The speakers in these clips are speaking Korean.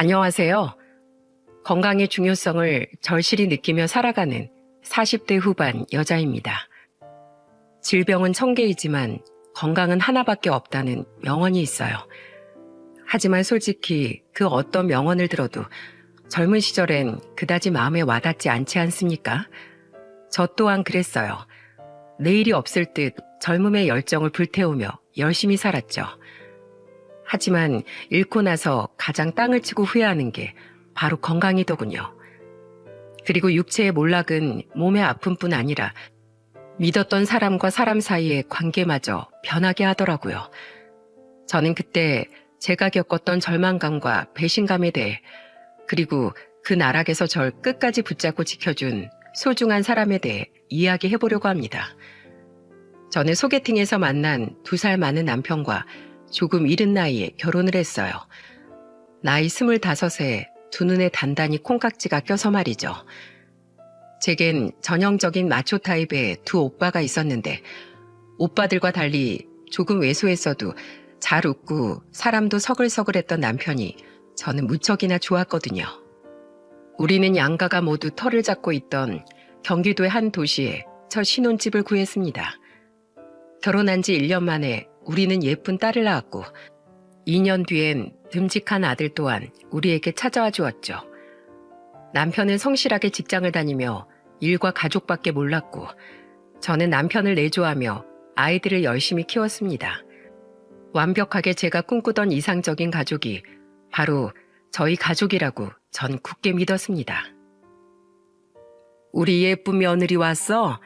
안녕하세요. 건강의 중요성을 절실히 느끼며 살아가는 40대 후반 여자입니다. 질병은 1000개이지만 건강은 하나밖에 없다는 명언이 있어요. 하지만 솔직히 그 어떤 명언을 들어도 젊은 시절엔 그다지 마음에 와닿지 않지 않습니까? 저 또한 그랬어요. 내일이 없을 듯 젊음의 열정을 불태우며 열심히 살았죠. 하지만 잃고 나서 가장 땅을 치고 후회하는 게 바로 건강이더군요. 그리고 육체의 몰락은 몸의 아픔뿐 아니라 믿었던 사람과 사람 사이의 관계마저 변하게 하더라고요. 저는 그때 제가 겪었던 절망감과 배신감에 대해, 그리고 그 나락에서 절 끝까지 붙잡고 지켜준 소중한 사람에 대해 이야기해보려고 합니다. 저는 소개팅에서 만난 2살 많은 남편과 조금 이른 나이에 결혼을 했어요. 나이 25에 두 눈에 단단히 콩깍지가 껴서 말이죠. 제겐 전형적인 마초 타입의 두 오빠가 있었는데, 오빠들과 달리 조금 왜소했어도 잘 웃고 사람도 서글서글했던 남편이 저는 무척이나 좋았거든요. 우리는 양가가 모두 터를 잡고 있던 경기도의 한 도시에 첫 신혼집을 구했습니다. 결혼한 지 1년 만에 우리는 예쁜 딸을 낳았고 2년 뒤엔 듬직한 아들 또한 우리에게 찾아와 주었죠. 남편은 성실하게 직장을 다니며 일과 가족밖에 몰랐고 저는 남편을 내조하며 아이들을 열심히 키웠습니다. 완벽하게 제가 꿈꾸던 이상적인 가족이 바로 저희 가족이라고 전 굳게 믿었습니다. 우리 예쁜 며느리 왔어?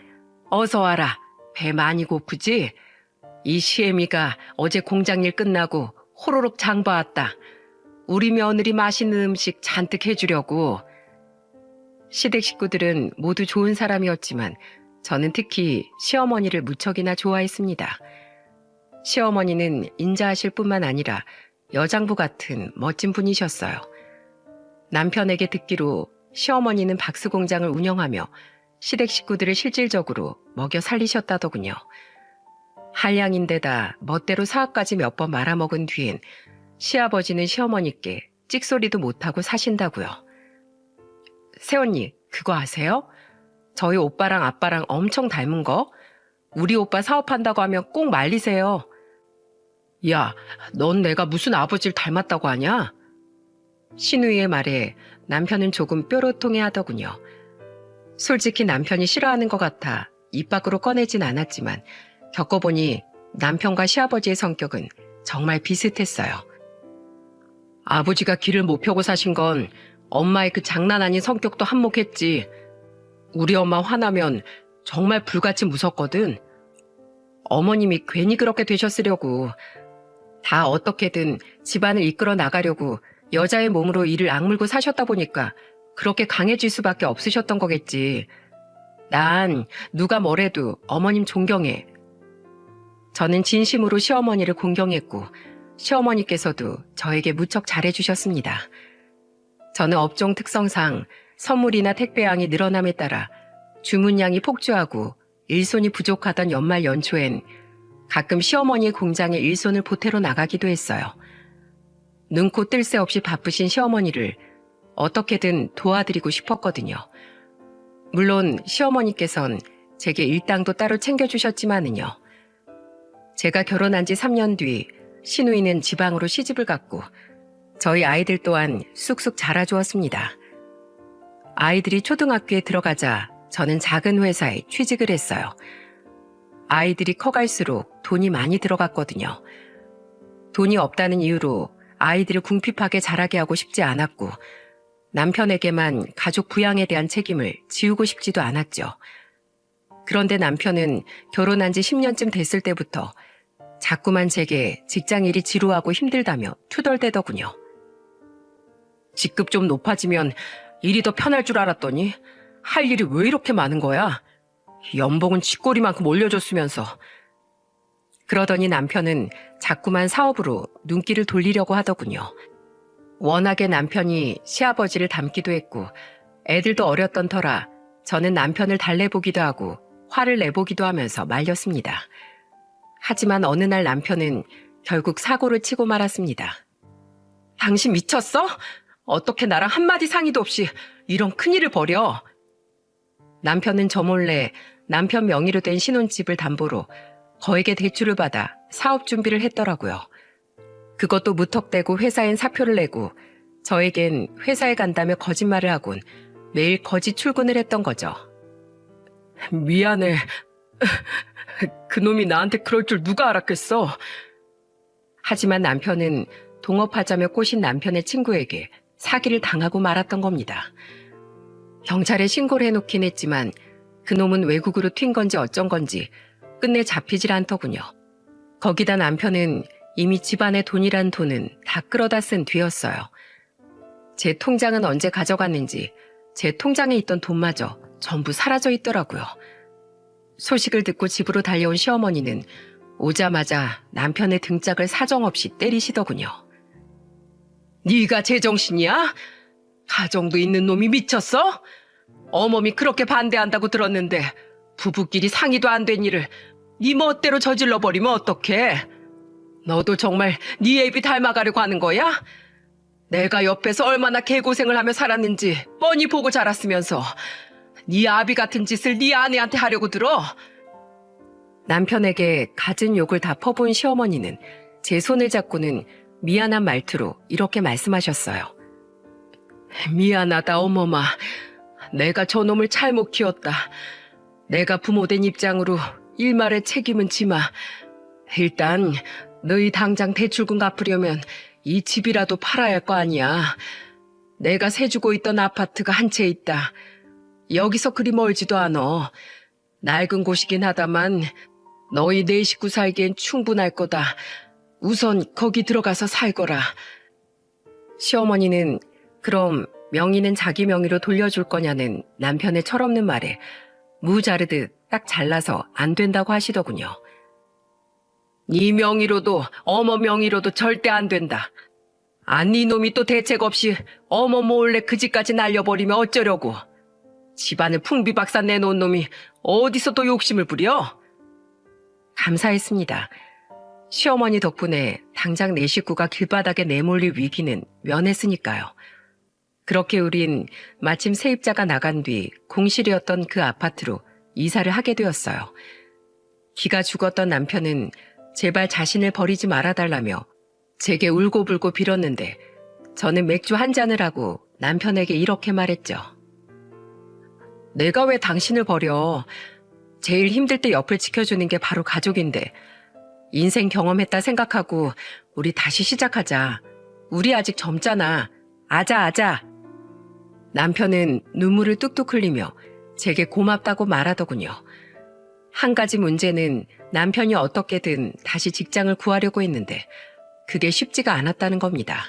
어서 와라. 배 많이 고프지? 이 시애미가 어제 공장일 끝나고 호로록 장 봐왔다. 우리 며느리 맛있는 음식 잔뜩 해주려고. 시댁 식구들은 모두 좋은 사람이었지만 저는 특히 시어머니를 무척이나 좋아했습니다. 시어머니는 인자하실 뿐만 아니라 여장부 같은 멋진 분이셨어요. 남편에게 듣기로 시어머니는 박스 공장을 운영하며 시댁 식구들을 실질적으로 먹여 살리셨다더군요. 한량인데다 멋대로 사업까지 몇 번 말아먹은 뒤엔 시아버지는 시어머니께 찍소리도 못하고 사신다고요. 새언니, 그거 아세요? 저희 오빠랑 아빠랑 엄청 닮은 거? 우리 오빠 사업한다고 하면 꼭 말리세요. 야, 넌 내가 무슨 아버지를 닮았다고 하냐? 신우이의 말에 남편은 조금 뾰로통해하더군요. 솔직히 남편이 싫어하는 것 같아 입 밖으로 꺼내진 않았지만 겪어보니 남편과 시아버지의 성격은 정말 비슷했어요. 아버지가 길을 못 펴고 사신 건 엄마의 그 장난 아닌 성격도 한몫했지. 우리 엄마 화나면 정말 불같이 무섭거든. 어머님이 괜히 그렇게 되셨으려고. 다 어떻게든 집안을 이끌어 나가려고 여자의 몸으로 이를 악물고 사셨다 보니까 그렇게 강해질 수밖에 없으셨던 거겠지. 난 누가 뭐래도 어머님 존경해. 저는 진심으로 시어머니를 공경했고 시어머니께서도 저에게 무척 잘해주셨습니다. 저는 업종 특성상 선물이나 택배량이 늘어남에 따라 주문량이 폭주하고 일손이 부족하던 연말 연초엔 가끔 시어머니의 공장에 일손을 보태러 나가기도 했어요. 눈코 뜰 새 없이 바쁘신 시어머니를 어떻게든 도와드리고 싶었거든요. 물론 시어머니께선 제게 일당도 따로 챙겨주셨지만은요. 제가 결혼한 지 3년 뒤 시누이는 지방으로 시집을 갔고 저희 아이들 또한 쑥쑥 자라주었습니다. 아이들이 초등학교에 들어가자 저는 작은 회사에 취직을 했어요. 아이들이 커갈수록 돈이 많이 들어갔거든요. 돈이 없다는 이유로 아이들을 궁핍하게 자라게 하고 싶지 않았고 남편에게만 가족 부양에 대한 책임을 지우고 싶지도 않았죠. 그런데 남편은 결혼한 지 10년쯤 됐을 때부터 자꾸만 제게 직장일이 지루하고 힘들다며 투덜대더군요. 직급 좀 높아지면 일이 더 편할 줄 알았더니 할 일이 왜 이렇게 많은 거야? 연봉은 쥐꼬리만큼 올려줬으면서. 그러더니 남편은 자꾸만 사업으로 눈길을 돌리려고 하더군요. 워낙에 남편이 시아버지를 닮기도 했고 애들도 어렸던 터라 저는 남편을 달래보기도 하고 화를 내보기도 하면서 말렸습니다. 하지만 어느 날 남편은 결국 사고를 치고 말았습니다. 당신 미쳤어? 어떻게 나랑 한마디 상의도 없이 이런 큰일을 벌여? 남편은 저 몰래 남편 명의로 된 신혼집을 담보로 거액의 대출을 받아 사업 준비를 했더라고요. 그것도 무턱대고 회사엔 사표를 내고 저에겐 회사에 간다며 거짓말을 하곤 매일 거짓 출근을 했던 거죠. 미안해. 그놈이 나한테 그럴 줄 누가 알았겠어. 하지만 남편은 동업하자며 꼬신 남편의 친구에게 사기를 당하고 말았던 겁니다. 경찰에 신고를 해놓긴 했지만 그놈은 외국으로 튄 건지 어쩐 건지 끝내 잡히질 않더군요. 거기다 남편은 이미 집안의 돈이란 돈은 다 끌어다 쓴 뒤였어요. 제 통장은 언제 가져갔는지 제 통장에 있던 돈마저 전부 사라져 있더라고요. 소식을 듣고 집으로 달려온 시어머니는 오자마자 남편의 등짝을 사정없이 때리시더군요. 네가 제정신이야? 가정도 있는 놈이 미쳤어? 어멈이 그렇게 반대한다고 들었는데 부부끼리 상의도 안 된 일을 네 멋대로 저질러버리면 어떡해? 너도 정말 네 애비 닮아가려고 하는 거야? 내가 옆에서 얼마나 개고생을 하며 살았는지 뻔히 보고 자랐으면서 네 아비 같은 짓을 네 아내한테 하려고 들어? 남편에게 갖은 욕을 다 퍼부은 시어머니는 제 손을 잡고는 미안한 말투로 이렇게 말씀하셨어요. 미안하다 어머마. 내가 저놈을 잘못 키웠다. 내가 부모된 입장으로 일말의 책임은 지마. 일단 너희 당장 대출금 갚으려면 이 집이라도 팔아야 할 거 아니야. 내가 세주고 있던 아파트가 한 채 있다. 여기서 그리 멀지도 않어. 낡은 곳이긴 하다만 너희 네 식구 살기엔 충분할 거다. 우선 거기 들어가서 살거라. 시어머니는 그럼 명의는 자기 명의로 돌려줄 거냐는 남편의 철없는 말에 무 자르듯 딱 잘라서 안 된다고 하시더군요. 네 명의로도 어머 명의로도 절대 안 된다. 네 놈이 또 대책 없이 어머 몰래 그 집까지 날려버리면 어쩌려고. 집안을 풍비박산 내놓은 놈이 어디서 또 욕심을 부려? 감사했습니다. 시어머니 덕분에 당장 내 식구가 길바닥에 내몰릴 위기는 면했으니까요. 그렇게 우린 마침 세입자가 나간 뒤 공실이었던 그 아파트로 이사를 하게 되었어요. 기가 죽었던 남편은 제발 자신을 버리지 말아달라며 제게 울고불고 빌었는데 저는 맥주 한 잔을 하고 남편에게 이렇게 말했죠. 내가 왜 당신을 버려? 제일 힘들 때 옆을 지켜주는 게 바로 가족인데 인생 경험했다 생각하고 우리 다시 시작하자. 우리 아직 젊잖아. 아자. 남편은 눈물을 뚝뚝 흘리며 제게 고맙다고 말하더군요. 한 가지 문제는 남편이 어떻게든 다시 직장을 구하려고 했는데 그게 쉽지가 않았다는 겁니다.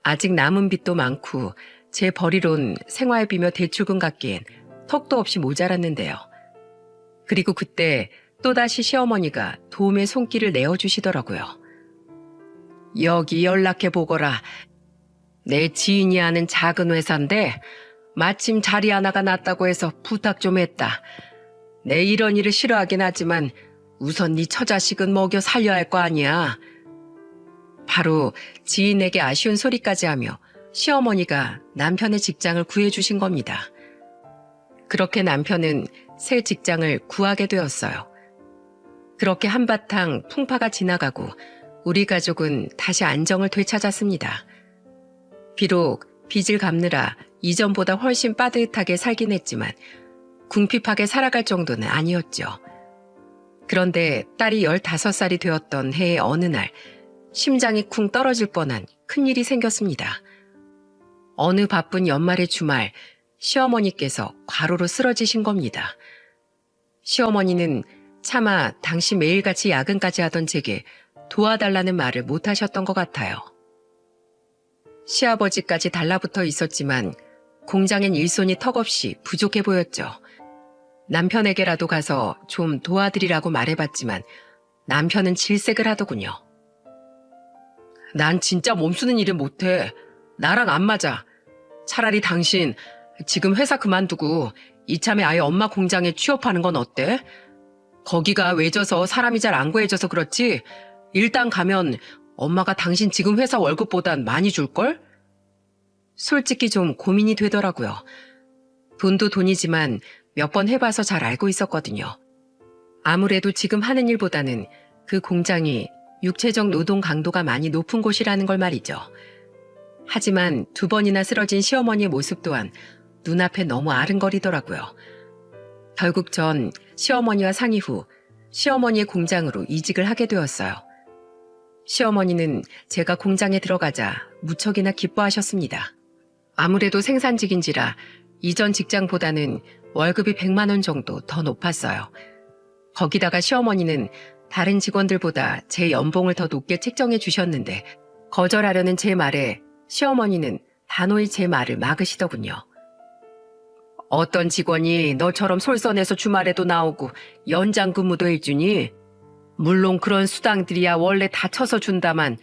아직 남은 빚도 많고 제 벌이론 생활비며 대출금 갚기엔 턱도 없이 모자랐는데요. 그리고 그때 또다시 시어머니가 도움의 손길을 내어주시더라고요. 여기 연락해보거라. 내 지인이 하는 작은 회사인데 마침 자리 하나가 났다고 해서 부탁 좀 했다. 내 이런 일을 싫어하긴 하지만 우선 네 처자식은 먹여 살려야 할 거 아니야. 바로 지인에게 아쉬운 소리까지 하며 시어머니가 남편의 직장을 구해주신 겁니다. 그렇게 남편은 새 직장을 구하게 되었어요. 그렇게 한바탕 풍파가 지나가고 우리 가족은 다시 안정을 되찾았습니다. 비록 빚을 갚느라 이전보다 훨씬 빠듯하게 살긴 했지만 궁핍하게 살아갈 정도는 아니었죠. 그런데 딸이 15살이 되었던 해의 어느 날 심장이 쿵 떨어질 뻔한 큰일이 생겼습니다. 어느 바쁜 연말의 주말 시어머니께서 과로로 쓰러지신 겁니다. 시어머니는 차마 당시 매일같이 야근까지 하던 제게 도와달라는 말을 못하셨던 것 같아요. 시아버지까지 달라붙어 있었지만 공장엔 일손이 턱없이 부족해 보였죠. 남편에게라도 가서 좀 도와드리라고 말해봤지만 남편은 질색을 하더군요. 난 진짜 몸쓰는 일은 못해. 나랑 안 맞아. 차라리 당신 지금 회사 그만두고 이참에 아예 엄마 공장에 취업하는 건 어때? 거기가 외져서 사람이 잘 안 구해져서 그렇지 일단 가면 엄마가 당신 지금 회사 월급보단 많이 줄걸? 솔직히 좀 고민이 되더라고요. 돈도 돈이지만 몇 번 해봐서 잘 알고 있었거든요. 아무래도 지금 하는 일보다는 그 공장이 육체적 노동 강도가 많이 높은 곳이라는 걸 말이죠. 하지만 2번이나 쓰러진 시어머니의 모습 또한 눈앞에 너무 아른거리더라고요. 결국 전 시어머니와 상의 후 시어머니의 공장으로 이직을 하게 되었어요. 시어머니는 제가 공장에 들어가자 무척이나 기뻐하셨습니다. 아무래도 생산직인지라 이전 직장보다는 월급이 100만 원 정도 더 높았어요. 거기다가 시어머니는 다른 직원들보다 제 연봉을 더 높게 책정해 주셨는데 거절하려는 제 말에 시어머니는 단호히 제 말을 막으시더군요. 어떤 직원이 너처럼 솔선해서 주말에도 나오고 연장 근무도 해주니? 물론 그런 수당들이야 원래 다 쳐서 준다만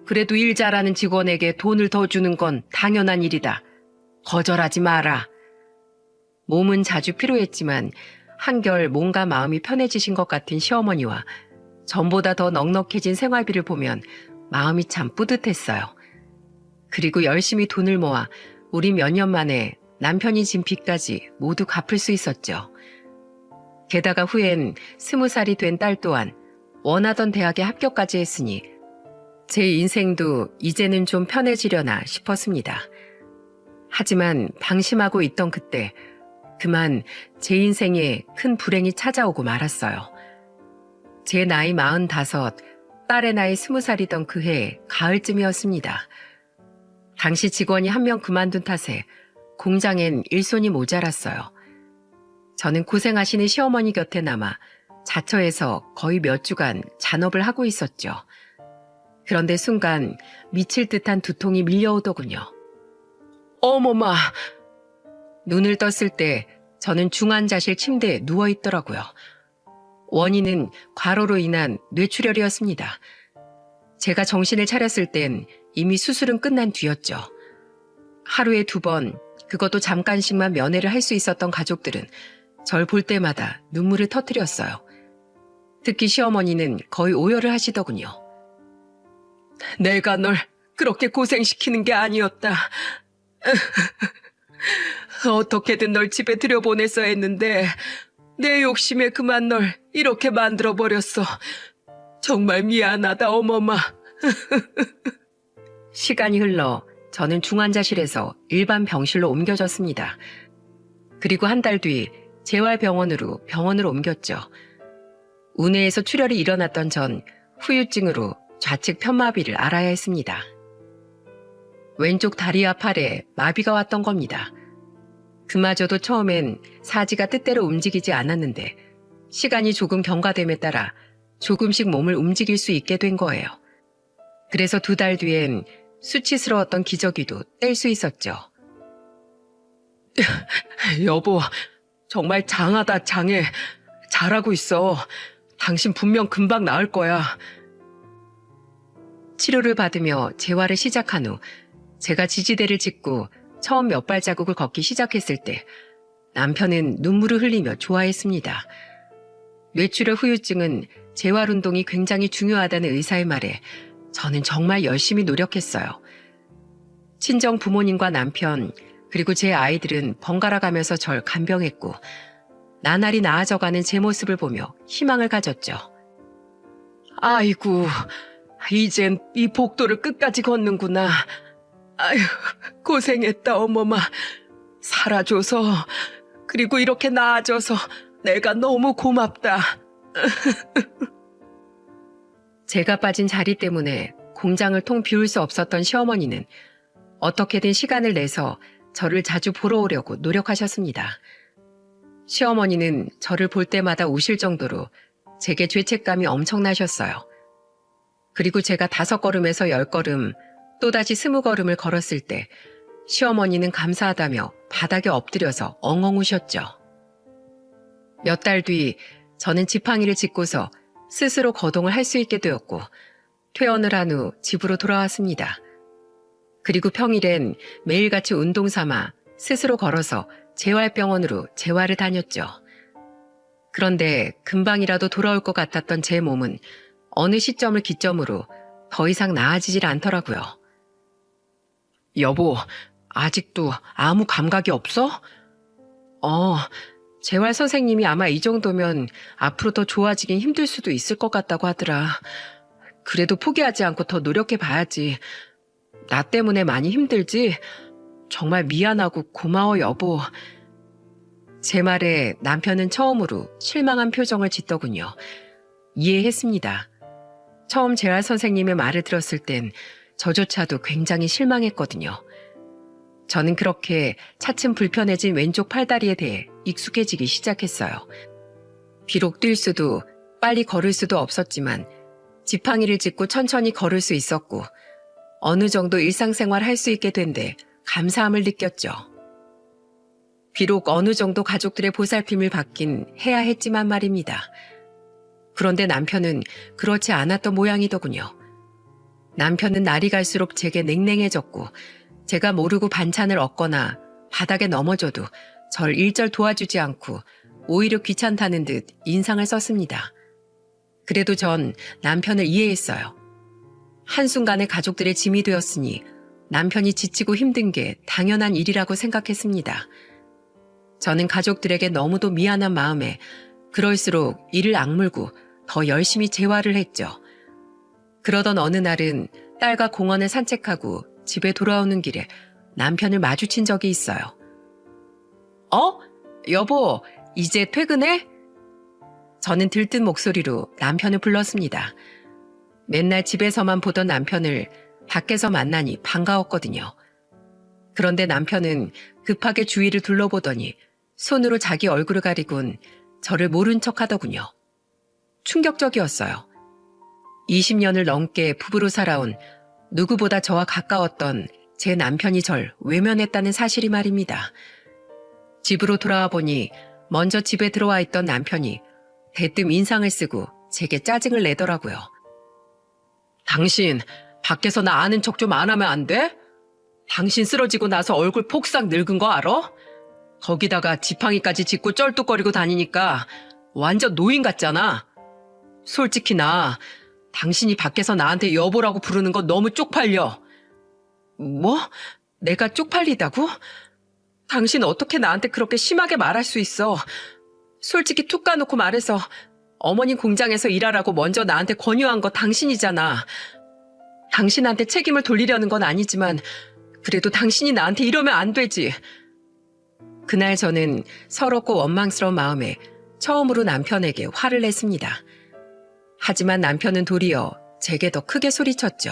그래도 일 잘하는 직원에게 돈을 더 주는 건 당연한 일이다. 거절하지 마라. 몸은 자주 피로했지만 한결 몸과 마음이 편해지신 것 같은 시어머니와 전보다 더 넉넉해진 생활비를 보면 마음이 참 뿌듯했어요. 그리고 열심히 돈을 모아 우리 몇 년 만에 남편이 진 빚까지 모두 갚을 수 있었죠. 게다가 후엔 20살이 된 딸 또한 원하던 대학에 합격까지 했으니 제 인생도 이제는 좀 편해지려나 싶었습니다. 하지만 방심하고 있던 그때 그만 제 인생에 큰 불행이 찾아오고 말았어요. 제 나이 45, 딸의 나이 20살이던 그 해 가을쯤이었습니다. 당시 직원이 한 명 그만둔 탓에 공장엔 일손이 모자랐어요. 저는 고생하시는 시어머니 곁에 남아 자처해서 거의 몇 주간 잔업을 하고 있었죠. 그런데 순간 미칠 듯한 두통이 밀려오더군요. 어머마! 눈을 떴을 때 저는 중환자실 침대에 누워있더라고요. 원인은 과로로 인한 뇌출혈이었습니다. 제가 정신을 차렸을 땐 이미 수술은 끝난 뒤였죠. 하루에 2번, 그것도 잠깐씩만 면회를 할 수 있었던 가족들은 절 볼 때마다 눈물을 터뜨렸어요. 특히 시어머니는 거의 오열을 하시더군요. 내가 널 그렇게 고생시키는 게 아니었다. 어떻게든 널 집에 들여보냈어야 했는데 내 욕심에 그만 널 이렇게 만들어버렸어. 정말 미안하다 어머마. 시간이 흘러 저는 중환자실에서 일반 병실로 옮겨졌습니다. 그리고 한 달 뒤 재활병원으로 병원을 옮겼죠. 운해에서 출혈이 일어났던 전 후유증으로 좌측 편마비를 앓아야 했습니다. 왼쪽 다리와 팔에 마비가 왔던 겁니다. 그마저도 처음엔 사지가 뜻대로 움직이지 않았는데 시간이 조금 경과됨에 따라 조금씩 몸을 움직일 수 있게 된 거예요. 그래서 2달 뒤엔 수치스러웠던 기저귀도 뗄 수 있었죠. 여보, 정말 장하다 장해. 잘하고 있어. 당신 분명 금방 나을 거야. 치료를 받으며 재활을 시작한 후 제가 지지대를 짚고 처음 몇 발자국을 걷기 시작했을 때 남편은 눈물을 흘리며 좋아했습니다. 뇌출혈 후유증은 재활운동이 굉장히 중요하다는 의사의 말에 저는 정말 열심히 노력했어요. 친정 부모님과 남편 그리고 제 아이들은 번갈아 가면서 절 간병했고 나날이 나아져가는 제 모습을 보며 희망을 가졌죠. 아이고, 이젠 이 복도를 끝까지 걷는구나. 아휴, 고생했다 어머마. 살아줘서 그리고 이렇게 나아져서 내가 너무 고맙다. 제가 빠진 자리 때문에 공장을 통 비울 수 없었던 시어머니는 어떻게든 시간을 내서 저를 자주 보러 오려고 노력하셨습니다. 시어머니는 저를 볼 때마다 우실 정도로 제게 죄책감이 엄청나셨어요. 그리고 제가 5걸음에서 10걸음, 또다시 20걸음을 걸었을 때 시어머니는 감사하다며 바닥에 엎드려서 엉엉 우셨죠. 몇 달 뒤 저는 지팡이를 짚고서 스스로 거동을 할 수 있게 되었고 퇴원을 한 후 집으로 돌아왔습니다. 그리고 평일엔 매일같이 운동 삼아 스스로 걸어서 재활병원으로 재활을 다녔죠. 그런데 금방이라도 돌아올 것 같았던 제 몸은 어느 시점을 기점으로 더 이상 나아지질 않더라고요. 여보, 아직도 아무 감각이 없어? 재활 선생님이 아마 이 정도면 앞으로 더 좋아지긴 힘들 수도 있을 것 같다고 하더라. 그래도 포기하지 않고 더 노력해 봐야지. 나 때문에 많이 힘들지? 정말 미안하고 고마워, 여보. 제 말에 남편은 처음으로 실망한 표정을 짓더군요. 이해했습니다. 처음 재활 선생님의 말을 들었을 땐 저조차도 굉장히 실망했거든요. 저는 그렇게 차츰 불편해진 왼쪽 팔다리에 대해 익숙해지기 시작했어요. 비록 뛸 수도 빨리 걸을 수도 없었지만 지팡이를 짚고 천천히 걸을 수 있었고 어느 정도 일상생활 할 수 있게 된 데 감사함을 느꼈죠. 비록 어느 정도 가족들의 보살핌을 받긴 해야 했지만 말입니다. 그런데 남편은 그렇지 않았던 모양이더군요. 남편은 날이 갈수록 제게 냉랭해졌고 제가 모르고 반찬을 얻거나 바닥에 넘어져도 절 일절 도와주지 않고 오히려 귀찮다는 듯 인상을 썼습니다. 그래도 전 남편을 이해했어요. 한순간에 가족들의 짐이 되었으니 남편이 지치고 힘든 게 당연한 일이라고 생각했습니다. 저는 가족들에게 너무도 미안한 마음에 그럴수록 이를 악물고 더 열심히 재활을 했죠. 그러던 어느 날은 딸과 공원을 산책하고 집에 돌아오는 길에 남편을 마주친 적이 있어요. 여보, 이제 퇴근해? 저는 들뜬 목소리로 남편을 불렀습니다. 맨날 집에서만 보던 남편을 밖에서 만나니 반가웠거든요. 그런데 남편은 급하게 주위를 둘러보더니 손으로 자기 얼굴을 가리곤 저를 모른 척 하더군요. 충격적이었어요. 20년을 넘게 부부로 살아온 누구보다 저와 가까웠던 제 남편이 절 외면했다는 사실이 말입니다. 집으로 돌아와 보니 먼저 집에 들어와 있던 남편이 대뜸 인상을 쓰고 제게 짜증을 내더라고요. 당신 밖에서 나 아는 척 좀 안 하면 안 돼? 당신 쓰러지고 나서 얼굴 폭삭 늙은 거 알아? 거기다가 지팡이까지 짚고 쩔뚝거리고 다니니까 완전 노인 같잖아. 솔직히 나 당신이 밖에서 나한테 여보라고 부르는 거 너무 쪽팔려. 뭐? 내가 쪽팔리다고? 당신 어떻게 나한테 그렇게 심하게 말할 수 있어? 솔직히 툭 까놓고 말해서 어머님 공장에서 일하라고 먼저 나한테 권유한 거 당신이잖아. 당신한테 책임을 돌리려는 건 아니지만 그래도 당신이 나한테 이러면 안 되지. 그날 저는 서럽고 원망스러운 마음에 처음으로 남편에게 화를 냈습니다. 하지만 남편은 도리어 제게 더 크게 소리쳤죠.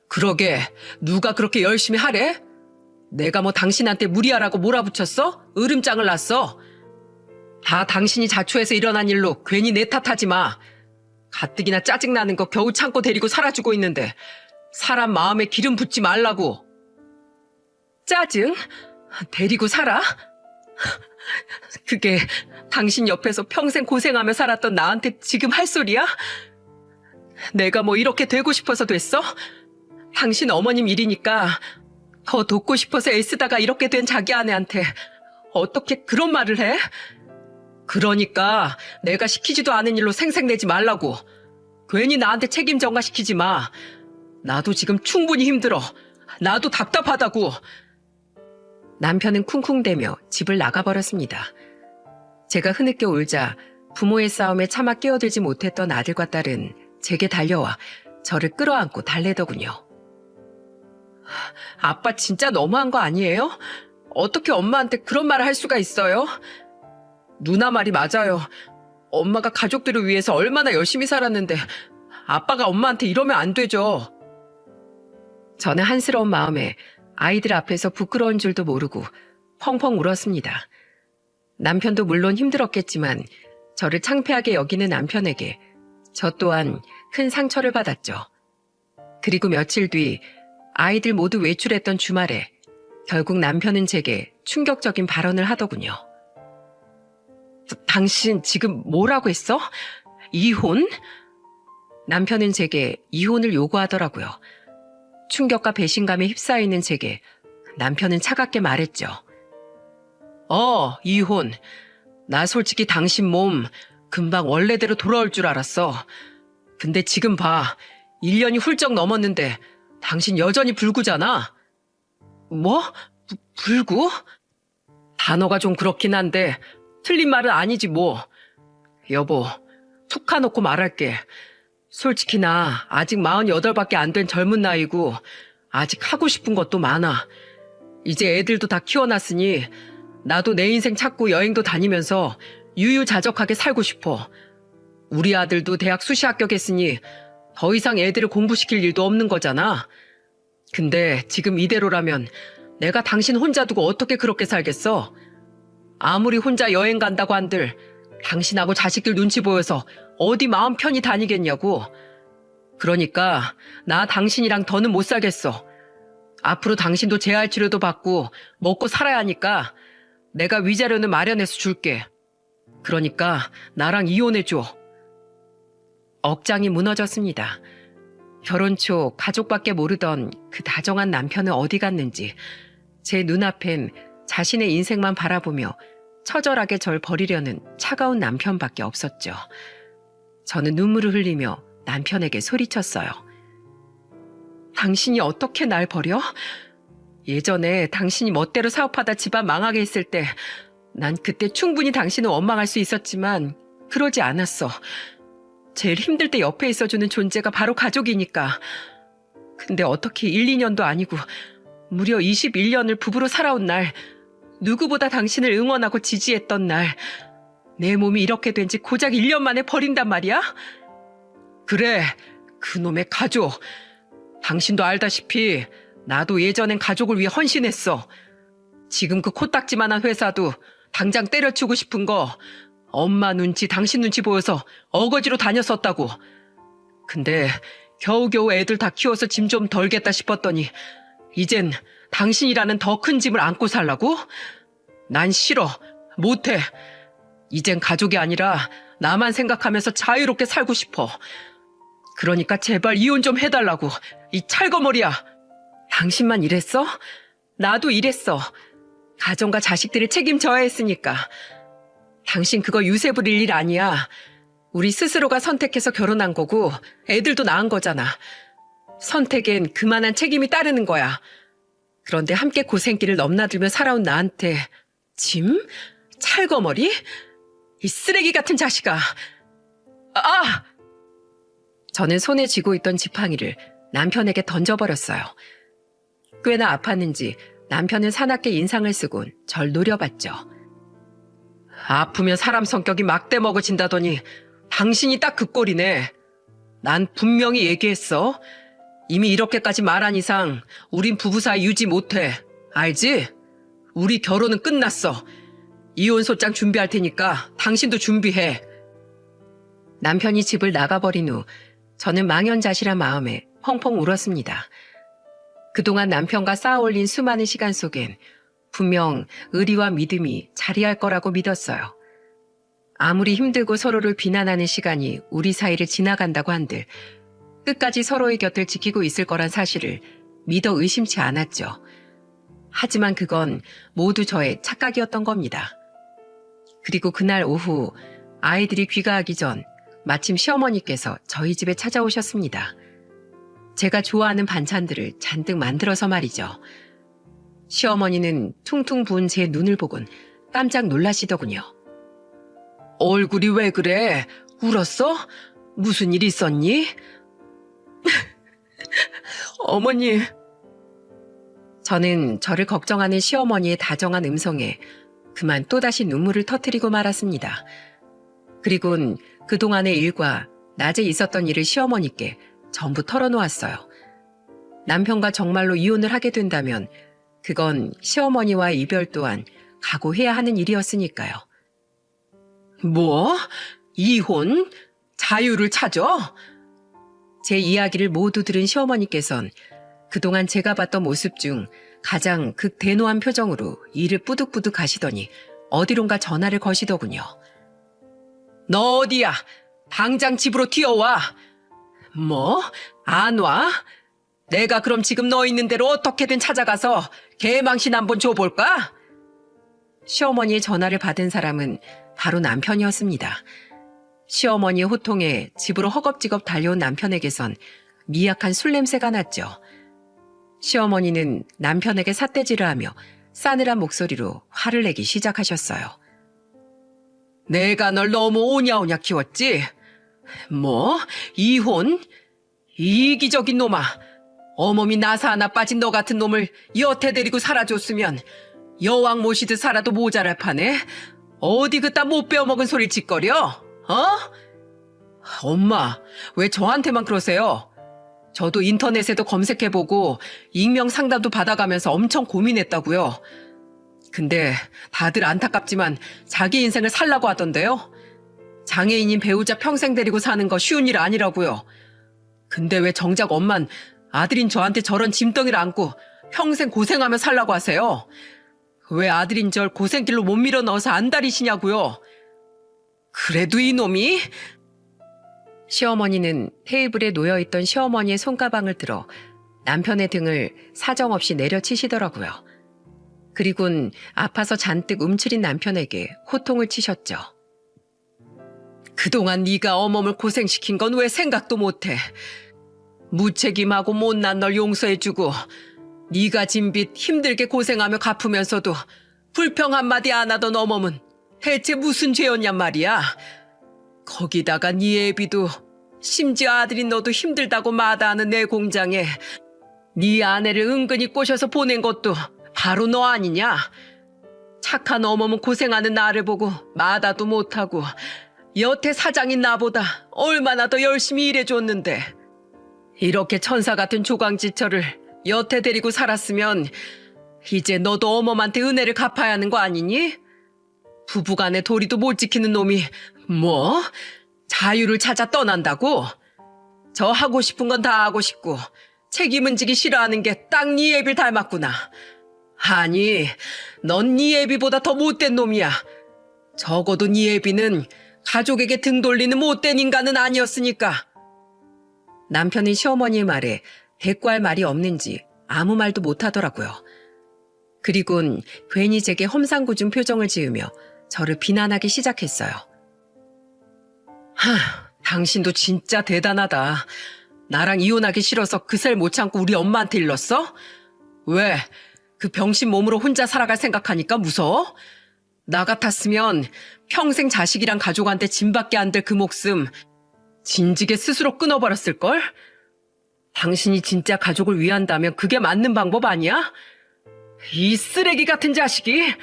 그러게 누가 그렇게 열심히 하래? 내가 뭐 당신한테 무리하라고 몰아붙였어? 으름장을 놨어? 다 당신이 자초해서 일어난 일로 괜히 내 탓하지 마. 가뜩이나 짜증나는 거 겨우 참고 데리고 살아주고 있는데 사람 마음에 기름 붓지 말라고. 짜증? 데리고 살아? 그게 당신 옆에서 평생 고생하며 살았던 나한테 지금 할 소리야? 내가 뭐 이렇게 되고 싶어서 됐어? 당신 어머님 일이니까 더 돕고 싶어서 애쓰다가 이렇게 된 자기 아내한테 어떻게 그런 말을 해? 그러니까 내가 시키지도 않은 일로 생색내지 말라고. 괜히 나한테 책임 전가시키지 마. 나도 지금 충분히 힘들어. 나도 답답하다고. 남편은 쿵쿵대며 집을 나가버렸습니다. 제가 흐느껴 울자 부모의 싸움에 차마 끼어들지 못했던 아들과 딸은 제게 달려와 저를 끌어안고 달래더군요. 아빠 진짜 너무한 거 아니에요? 어떻게 엄마한테 그런 말을 할 수가 있어요? 누나 말이 맞아요. 엄마가 가족들을 위해서 얼마나 열심히 살았는데 아빠가 엄마한테 이러면 안 되죠. 저는 한스러운 마음에 아이들 앞에서 부끄러운 줄도 모르고 펑펑 울었습니다. 남편도 물론 힘들었겠지만 저를 창피하게 여기는 남편에게 저 또한 큰 상처를 받았죠. 그리고 며칠 뒤 아이들 모두 외출했던 주말에 결국 남편은 제게 충격적인 발언을 하더군요. 당신 지금 뭐라고 했어? 이혼? 남편은 제게 이혼을 요구하더라고요. 충격과 배신감에 휩싸이는 제게 남편은 차갑게 말했죠. 이혼. 나 솔직히 당신 몸 금방 원래대로 돌아올 줄 알았어. 근데 지금 봐. 1년이 훌쩍 넘었는데 당신 여전히 불구잖아. 뭐? 불구? 단어가 좀 그렇긴 한데 틀린 말은 아니지 뭐. 여보, 툭 까놓고 말할게. 솔직히 나 아직 48밖에 안 된 젊은 나이고 아직 하고 싶은 것도 많아. 이제 애들도 다 키워놨으니 나도 내 인생 찾고 여행도 다니면서 유유자적하게 살고 싶어. 우리 아들도 대학 수시 합격했으니 더 이상 애들을 공부시킬 일도 없는 거잖아. 근데 지금 이대로라면 내가 당신 혼자 두고 어떻게 그렇게 살겠어? 아무리 혼자 여행 간다고 한들 당신하고 자식들 눈치 보여서 어디 마음 편히 다니겠냐고. 그러니까 나 당신이랑 더는 못 살겠어. 앞으로 당신도 재활 치료도 받고 먹고 살아야 하니까 내가 위자료는 마련해서 줄게. 그러니까 나랑 이혼해줘. 억장이 무너졌습니다. 결혼 초 가족밖에 모르던 그 다정한 남편은 어디 갔는지 제 눈앞엔 자신의 인생만 바라보며 처절하게 절 버리려는 차가운 남편밖에 없었죠. 저는 눈물을 흘리며 남편에게 소리쳤어요. 당신이 어떻게 날 버려? 예전에 당신이 멋대로 사업하다 집안 망하게 했을 때 난 그때 충분히 당신을 원망할 수 있었지만 그러지 않았어. 제일 힘들 때 옆에 있어주는 존재가 바로 가족이니까. 근데 어떻게 1, 2년도 아니고 무려 21년을 부부로 살아온 날, 누구보다 당신을 응원하고 지지했던 날, 내 몸이 이렇게 된 지 고작 1년 만에 버린단 말이야? 그래, 그놈의 가족. 당신도 알다시피 나도 예전엔 가족을 위해 헌신했어. 지금 그 코딱지만한 회사도 당장 때려치우고 싶은 거 엄마 눈치, 당신 눈치 보여서 어거지로 다녔었다고. 근데 겨우겨우 애들 다 키워서 짐 좀 덜겠다 싶었더니 이젠 당신이라는 더 큰 짐을 안고 살라고? 난 싫어. 못해. 이젠 가족이 아니라 나만 생각하면서 자유롭게 살고 싶어. 그러니까 제발 이혼 좀 해달라고. 이 찰거머리야. 당신만 이랬어? 나도 이랬어. 가정과 자식들을 책임져야 했으니까. 당신 그거 유세 부릴 일 아니야. 우리 스스로가 선택해서 결혼한 거고 애들도 낳은 거잖아. 선택엔 그만한 책임이 따르는 거야. 그런데 함께 고생길을 넘나들며 살아온 나한테 짐? 찰거머리? 이 쓰레기 같은 자식아. 아! 저는 손에 쥐고 있던 지팡이를 남편에게 던져버렸어요. 꽤나 아팠는지 남편은 사납게 인상을 쓰곤 절 노려봤죠. 아프면 사람 성격이 막대 먹어진다더니 당신이 딱 그 꼴이네. 난 분명히 얘기했어. 이미 이렇게까지 말한 이상 우린 부부 사이 유지 못해. 알지? 우리 결혼은 끝났어. 이혼 소장 준비할 테니까 당신도 준비해. 남편이 집을 나가버린 후 저는 망연자실한 마음에 펑펑 울었습니다. 그동안 남편과 쌓아올린 수많은 시간 속엔 분명 의리와 믿음이 자리할 거라고 믿었어요. 아무리 힘들고 서로를 비난하는 시간이 우리 사이를 지나간다고 한들 끝까지 서로의 곁을 지키고 있을 거란 사실을 믿어 의심치 않았죠. 하지만 그건 모두 저의 착각이었던 겁니다. 그리고 그날 오후 아이들이 귀가하기 전 마침 시어머니께서 저희 집에 찾아오셨습니다. 제가 좋아하는 반찬들을 잔뜩 만들어서 말이죠. 시어머니는 퉁퉁 부은 제 눈을 보곤 깜짝 놀라시더군요. 얼굴이 왜 그래? 울었어? 무슨 일 있었니? 어머니. 저는 저를 걱정하는 시어머니의 다정한 음성에 그만 또다시 눈물을 터뜨리고 말았습니다. 그리곤 그동안의 일과 낮에 있었던 일을 시어머니께 전부 털어놓았어요. 남편과 정말로 이혼을 하게 된다면 그건 시어머니와의 이별 또한 각오해야 하는 일이었으니까요. 뭐? 이혼? 자유를 찾아? 제 이야기를 모두 들은 시어머니께선 그동안 제가 봤던 모습 중 가장 극대노한 표정으로 이를 뿌득뿌득 하시더니 어디론가 전화를 거시더군요. 너 어디야? 당장 집으로 튀어와. 뭐? 안 와? 내가 그럼 지금 너 있는 대로 어떻게든 찾아가서 개망신 한번 줘볼까? 시어머니의 전화를 받은 사람은 바로 남편이었습니다. 시어머니의 호통에 집으로 허겁지겁 달려온 남편에게선 미약한 술 냄새가 났죠. 시어머니는 남편에게 삿대질을 하며 싸늘한 목소리로 화를 내기 시작하셨어요. 내가 널 너무 오냐오냐 키웠지? 뭐? 이혼? 이기적인 놈아. 어머니 나사 하나 빠진 너 같은 놈을 여태 데리고 살아줬으면 여왕 모시듯 살아도 모자랄 판에 어디 그따 못 빼어먹은 소리를 짓거려? 어? 엄마, 왜 저한테만 그러세요? 저도 인터넷에도 검색해보고 익명 상담도 받아가면서 엄청 고민했다고요. 근데 다들 안타깝지만 자기 인생을 살라고 하던데요. 장애인인 배우자 평생 데리고 사는 거 쉬운 일 아니라고요. 근데 왜 정작 엄만 아들인 저한테 저런 짐덩이를 안고 평생 고생하며 살라고 하세요? 왜 아들인 절 고생길로 못 밀어 넣어서 안달이시냐고요. 그래도 이놈이? 시어머니는 테이블에 놓여있던 시어머니의 손가방을 들어 남편의 등을 사정없이 내려치시더라고요. 그리곤 아파서 잔뜩 움츠린 남편에게 호통을 치셨죠. 그동안 네가 어멈을 고생시킨 건 왜 생각도 못해. 무책임하고 못난 널 용서해주고 네가 진 빚 힘들게 고생하며 갚으면서도 불평 한마디 안 하던 어멈은 대체 무슨 죄였냔 말이야. 거기다가 네 애비도 심지어 아들인 너도 힘들다고 마다하는 내 공장에 네 아내를 은근히 꼬셔서 보낸 것도 바로 너 아니냐? 착한 어멈은 고생하는 나를 보고 마다도 못하고 여태 사장인 나보다 얼마나 더 열심히 일해줬는데 이렇게 천사 같은 조강지처를 여태 데리고 살았으면 이제 너도 어멈한테 은혜를 갚아야 하는 거 아니니? 부부간의 도리도 못 지키는 놈이 뭐? 자유를 찾아 떠난다고? 저 하고 싶은 건 다 하고 싶고 책임은 지기 싫어하는 게 딱 네 애비를 닮았구나. 아니, 넌 네 애비보다 더 못된 놈이야. 적어도 네 애비는 가족에게 등 돌리는 못된 인간은 아니었으니까. 남편은 시어머니의 말에 대꾸할 말이 없는지 아무 말도 못하더라고요. 그리곤 괜히 제게 험상궂은 표정을 지으며 저를 비난하기 시작했어요. 당신도 진짜 대단하다. 나랑 이혼하기 싫어서 그 셀 못 참고 우리 엄마한테 일렀어? 왜? 그 병신 몸으로 혼자 살아갈 생각하니까 무서워? 나 같았으면 평생 자식이랑 가족한테 짐밖에 안 될 그 목숨 진지게 스스로 끊어버렸을걸? 당신이 진짜 가족을 위한다면 그게 맞는 방법 아니야? 이 쓰레기 같은 자식이!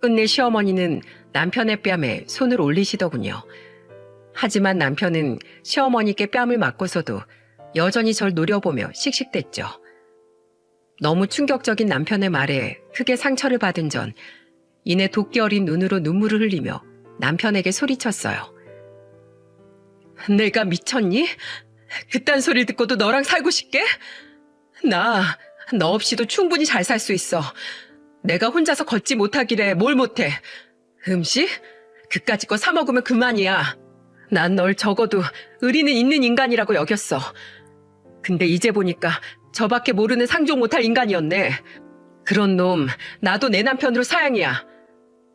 끝내 시어머니는 남편의 뺨에 손을 올리시더군요. 하지만 남편은 시어머니께 뺨을 맞고서도 여전히 절 노려보며 씩씩댔죠. 너무 충격적인 남편의 말에 크게 상처를 받은 전 이내 도끼 어린 눈으로 눈물을 흘리며 남편에게 소리쳤어요. 내가 미쳤니? 그딴 소리를 듣고도 너랑 살고 싶게? 너 없이도 충분히 잘 살 수 있어. 내가 혼자서 걷지 못하길래 뭘 못해. 음식? 그까짓 거 사 먹으면 그만이야. 난 널 적어도 의리는 있는 인간이라고 여겼어. 근데 이제 보니까 저밖에 모르는 상종 못할 인간이었네. 그런 놈 나도 내 남편으로 사양이야.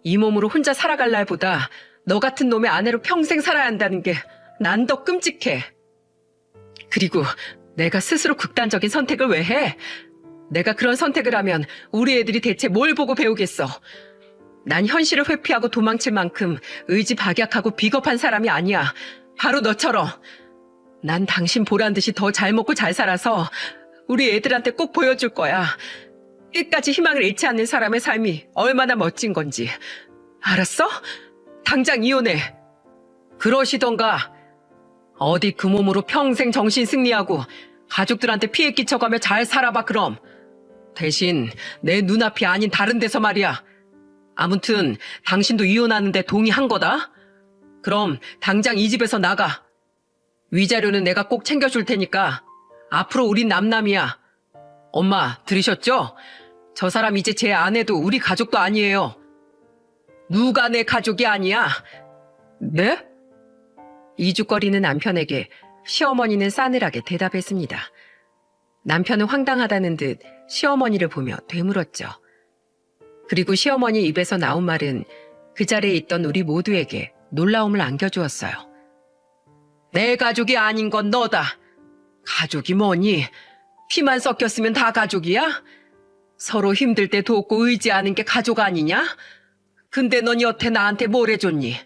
이 몸으로 혼자 살아갈 날보다 너 같은 놈의 아내로 평생 살아야 한다는 게 난 더 끔찍해. 그리고 내가 스스로 극단적인 선택을 왜 해? 내가 그런 선택을 하면 우리 애들이 대체 뭘 보고 배우겠어? 난 현실을 회피하고 도망칠 만큼 의지박약하고 비겁한 사람이 아니야. 바로 너처럼. 난 당신 보란 듯이 더 잘 먹고 잘 살아서 우리 애들한테 꼭 보여줄 거야. 끝까지 희망을 잃지 않는 사람의 삶이 얼마나 멋진 건지. 알았어? 당장 이혼해. 그러시던가 어디 그 몸으로 평생 정신 승리하고 가족들한테 피해 끼쳐가며 잘 살아봐 그럼. 대신 내 눈앞이 아닌 다른 데서 말이야. 아무튼 당신도 이혼하는데 동의한 거다. 그럼 당장 이 집에서 나가. 위자료는 내가 꼭 챙겨줄 테니까 앞으로 우린 남남이야. 엄마 들으셨죠? 저 사람 이제 제 아내도 우리 가족도 아니에요. 누가 내 가족이 아니야? 네? 이죽거리는 남편에게 시어머니는 싸늘하게 대답했습니다. 남편은 황당하다는 듯 시어머니를 보며 되물었죠. 그리고 시어머니 입에서 나온 말은 그 자리에 있던 우리 모두에게 놀라움을 안겨주었어요. 내 가족이 아닌 건 너다. 가족이 뭐니? 피만 섞였으면 다 가족이야? 서로 힘들 때 돕고 의지하는 게 가족 아니냐? 근데 넌 여태 나한테 뭘 해줬니?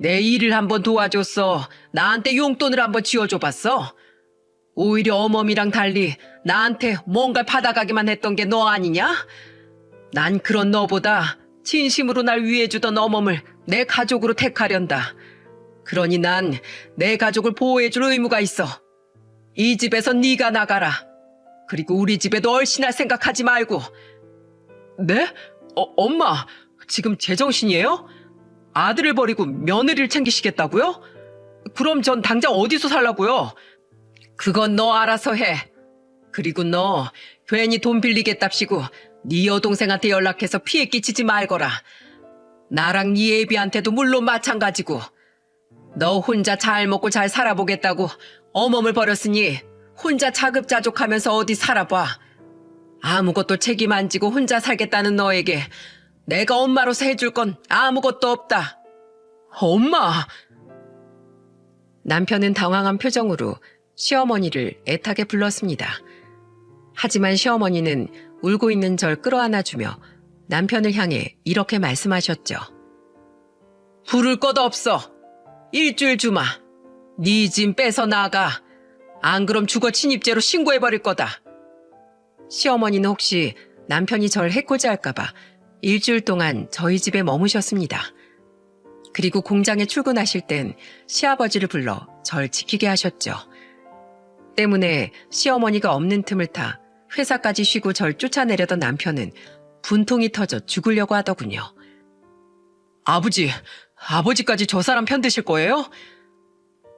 내 일을 한번 도와줬어. 나한테 용돈을 한번 쥐어줘봤어. 오히려 어머니랑 달리 나한테 뭔가 받아가기만 했던 게 너 아니냐? 난 그런 너보다 진심으로 날 위해주던 어멈을 내 가족으로 택하련다. 그러니 난 내 가족을 보호해줄 의무가 있어. 이 집에서 네가 나가라. 그리고 우리 집에도 얼씬할 생각하지 말고. 네? 엄마, 지금 제정신이에요? 아들을 버리고 며느리를 챙기시겠다고요? 그럼 전 당장 어디서 살라고요? 그건 너 알아서 해. 그리고 너 괜히 돈 빌리겠답시고 네 여동생한테 연락해서 피해 끼치지 말거라. 나랑 네 애비한테도 물론 마찬가지고. 너 혼자 잘 먹고 잘 살아보겠다고 어멈을 버렸으니 혼자 자급자족하면서 어디 살아봐. 아무것도 책임 안 지고 혼자 살겠다는 너에게 내가 엄마로서 해줄 건 아무것도 없다. 엄마! 남편은 당황한 표정으로 시어머니를 애타게 불렀습니다. 하지만 시어머니는 울고 있는 절 끌어안아주며 남편을 향해 이렇게 말씀하셨죠. 부를 것 없어. 일주일 주마. 네 짐 빼서 나가. 안 그럼 주거 침입죄로 신고해버릴 거다. 시어머니는 혹시 남편이 절 해코지할까봐 일주일 동안 저희 집에 머무셨습니다. 그리고 공장에 출근하실 땐 시아버지를 불러 절 지키게 하셨죠. 때문에 시어머니가 없는 틈을 타 회사까지 쉬고 절 쫓아내려던 남편은 분통이 터져 죽으려고 하더군요. 아버지까지 저 사람 편드실 거예요?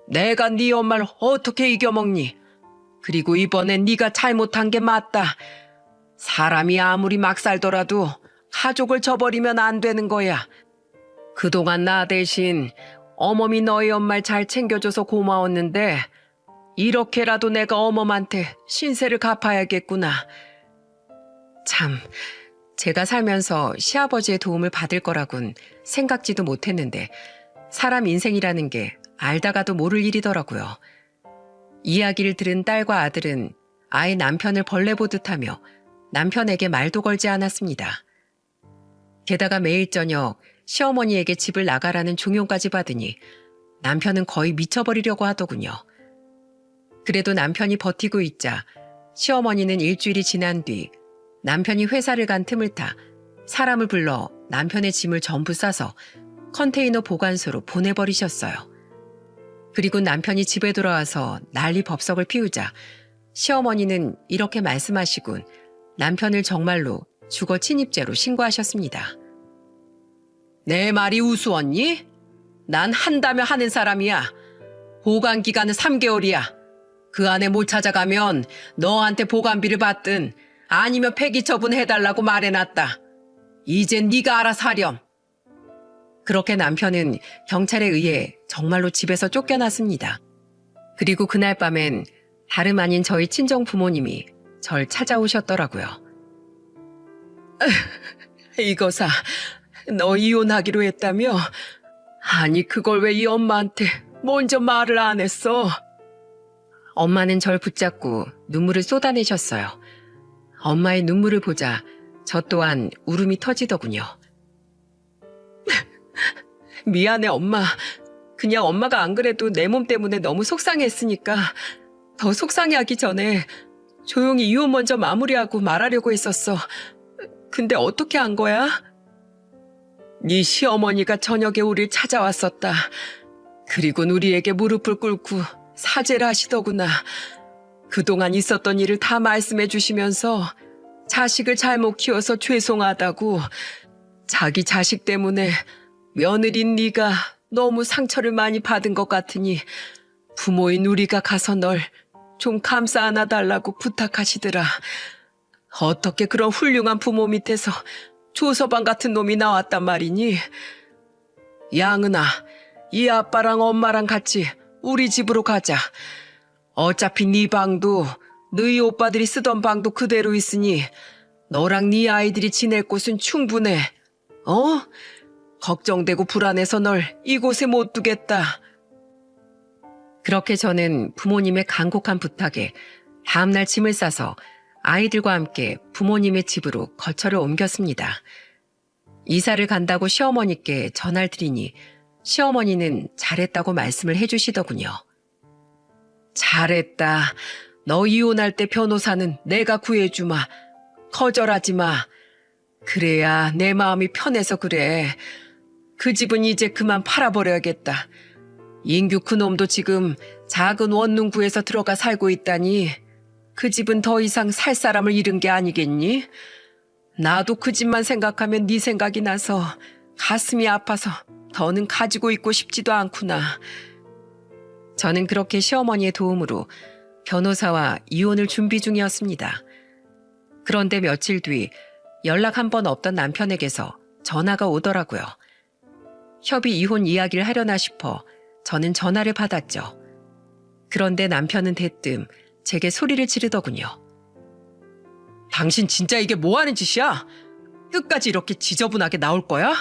내가 네 엄마를 어떻게 이겨먹니? 그리고 이번엔 네가 잘못한 게 맞다. 사람이 아무리 막 살더라도 가족을 저버리면 안 되는 거야. 그동안 나 대신 어멈이 너희 엄마를 잘 챙겨줘서 고마웠는데 이렇게라도 내가 어멈한테 신세를 갚아야겠구나. 참, 제가 살면서 시아버지의 도움을 받을 거라곤 생각지도 못했는데 사람 인생이라는 게 알다가도 모를 일이더라고요. 이야기를 들은 딸과 아들은 아예 남편을 벌레 보듯 하며 남편에게 말도 걸지 않았습니다. 게다가 매일 저녁 시어머니에게 집을 나가라는 종용까지 받으니 남편은 거의 미쳐버리려고 하더군요. 그래도 남편이 버티고 있자 시어머니는 일주일이 지난 뒤 남편이 회사를 간 틈을 타 사람을 불러 남편의 짐을 전부 싸서 컨테이너 보관소로 보내버리셨어요. 그리고 남편이 집에 돌아와서 난리 법석을 피우자 시어머니는 이렇게 말씀하시곤 남편을 정말로 주거 침입죄로 신고하셨습니다. 내 말이 우스웠니? 난 한다며 하는 사람이야. 보관 기간은 3개월이야. 그 안에 못 찾아가면 너한테 보관비를 받든 아니면 폐기 처분해달라고 말해놨다. 이젠 네가 알아서 하렴. 그렇게 남편은 경찰에 의해 정말로 집에서 쫓겨났습니다. 그리고 그날 밤엔 다름 아닌 저희 친정 부모님이 절 찾아오셨더라고요. 이거사, 너 이혼하기로 했다며? 아니 그걸 왜 이 엄마한테 먼저 말을 안 했어? 엄마는 절 붙잡고 눈물을 쏟아내셨어요. 엄마의 눈물을 보자 저 또한 울음이 터지더군요. 미안해 엄마. 그냥 엄마가 안 그래도 내 몸 때문에 너무 속상했으니까 더 속상해하기 전에 조용히 이혼 먼저 마무리하고 말하려고 했었어. 근데 어떻게 한 거야? 네 시어머니가 저녁에 우릴 찾아왔었다. 그리고 우리에게 무릎을 꿇고 사죄를 하시더구나. 그동안 있었던 일을 다 말씀해 주시면서 자식을 잘못 키워서 죄송하다고, 자기 자식 때문에 며느린 네가 너무 상처를 많이 받은 것 같으니 부모인 우리가 가서 널 좀 감싸 안아달라고 부탁하시더라. 어떻게 그런 훌륭한 부모 밑에서 조서방 같은 놈이 나왔단 말이니? 양은아, 이 아빠랑 엄마랑 같이 우리 집으로 가자. 어차피 네 방도 너희 오빠들이 쓰던 방도 그대로 있으니 너랑 네 아이들이 지낼 곳은 충분해. 어? 걱정되고 불안해서 널 이곳에 못 두겠다. 그렇게 저는 부모님의 간곡한 부탁에 다음날 짐을 싸서 아이들과 함께 부모님의 집으로 거처를 옮겼습니다. 이사를 간다고 시어머니께 전화를 드리니 시어머니는 잘했다고 말씀을 해주시더군요. 잘했다. 너 이혼할 때 변호사는 내가 구해주마. 거절하지 마. 그래야 내 마음이 편해서 그래. 그 집은 이제 그만 팔아버려야겠다. 인규 그놈도 지금 작은 원룸구에서 들어가 살고 있다니 그 집은 더 이상 살 사람을 잃은 게 아니겠니? 나도 그 집만 생각하면 네 생각이 나서 가슴이 아파서 더는 가지고 있고 싶지도 않구나. 저는 그렇게 시어머니의 도움으로 변호사와 이혼을 준비 중이었습니다. 그런데 며칠 뒤 연락 한 번 없던 남편에게서 전화가 오더라고요. 협의 이혼 이야기를 하려나 싶어 저는 전화를 받았죠. 그런데 남편은 대뜸 제게 소리를 지르더군요. 당신 진짜 이게 뭐 하는 짓이야? 끝까지 이렇게 지저분하게 나올 거야?